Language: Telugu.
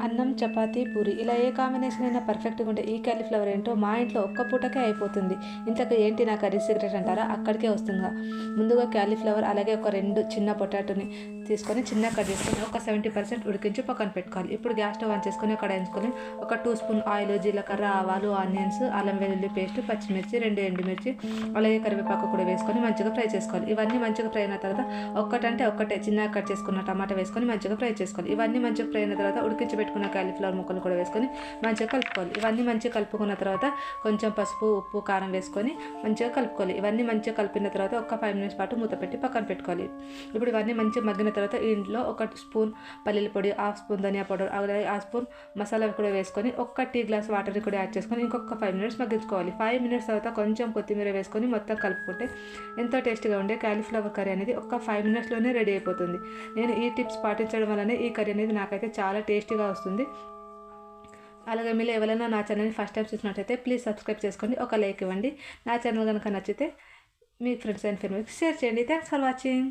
అన్నం, చపాతీ, పూరి ఇలా ఏ కాంబినేషన్ అయినా పర్ఫెక్ట్‌గా ఉంటే ఈ కాలీఫ్లవర్ ఏంటో మా ఇంట్లో ఒక్క పూటకే అయిపోతుంది. ఇంతకు ఏంటి నా కర్రీ సీక్రెట్ అంటారా? అక్కడికే వస్తుందిగా. ముందుగా కాలీఫ్లవర్ అలాగే ఒక 2 చిన్న పొటాటోని తీసుకొని చిన్నగా కట్ చేసుకొని ఒక 70% ఉడికించి పక్కన పెట్టుకోవాలి. ఇప్పుడు గ్యాస్ స్టవ్ ఆన్ చేసుకొని కడాయి ఉంచుకొని ఒక 2 స్పూన్ ఆయిల్, జీలకర్ర, ఆవాలు, ఆనియన్స్, అల్లం వెల్లుల్లి పేస్ట్, పచ్చిమిర్చి, 2 ఎండుమిర్చి అలాగే కరివేపాకు కూడా వేసుకొని మంచిగా ఫ్రై చేసుకోవాలి. ఇవన్నీ మంచిగా ఫ్రై అయిన తర్వాత ఒక్కటే చిన్నగా కట్ చేసుకున్న టమాటా వేసుకొని మంచిగా ఫ్రై చేసుకోవాలి. ఇవన్నీ మంచిగా ఫ్రై అయిన తర్వాత ఉడికించి పెట్టుకున్న కాలీఫ్లవర్ ముక్కలు కూడా వేసుకొని మంచిగా కలుపుకోవాలి. ఇవన్నీ మంచిగా కలుపుకున్న తర్వాత కొంచెం పసుపు, ఉప్పు, కారం వేసుకొని మంచిగా కలుపుకోవాలి. ఇవన్నీ మంచిగా కలిపిన తర్వాత ఒక 5 మినిట్స్ పాటు మూత పెట్టి పక్కన పెట్టుకోవాలి. ఇప్పుడు ఇవన్నీ మంచిగా మగ్గిన తర్వాత ఇంట్లో 1 స్పూన్ పల్లీల పొడి, 1/2 స్పూన్ ధనియా పౌడర్ అలాగే 1/2 స్పూన్ మసాలా కూడా వేసుకొని ఒక టీ గ్లాస్ వాటర్ కూడా యాడ్ చేసుకొని ఇంకొక 5 మినిట్స్ మగ్గించుకోవాలి. 5 మినిట్స్ తర్వాత కొంచెం కొత్తిమీర వేసుకొని మొత్తం కలుపుకుంటే ఎంతో టేస్టీగా ఉండే కాలీఫ్లవర్ కర్రీ అనేది ఒక 5 మినిట్స్లోనే రెడీ అయిపోతుంది. నేను ఈ టిప్స్ పాటించడం వల్లనే ఈ కర్రీ అనేది నాకైతే చాలా టేస్టీగా వస్తుంది. అలాగే మీరు ఎవరైనా నా ఛానల్ని ఫస్ట్ టైం చూసినట్టయితే ప్లీజ్ సబ్స్క్రైబ్ చేసుకోండి, ఒక లైక్ ఇవ్వండి. నా ఛానల్ కనుక నచ్చితే మీ ఫ్రెండ్స్ అండ్ ఫ్యామిలీకి షేర్ చేయండి. Thanks for watching.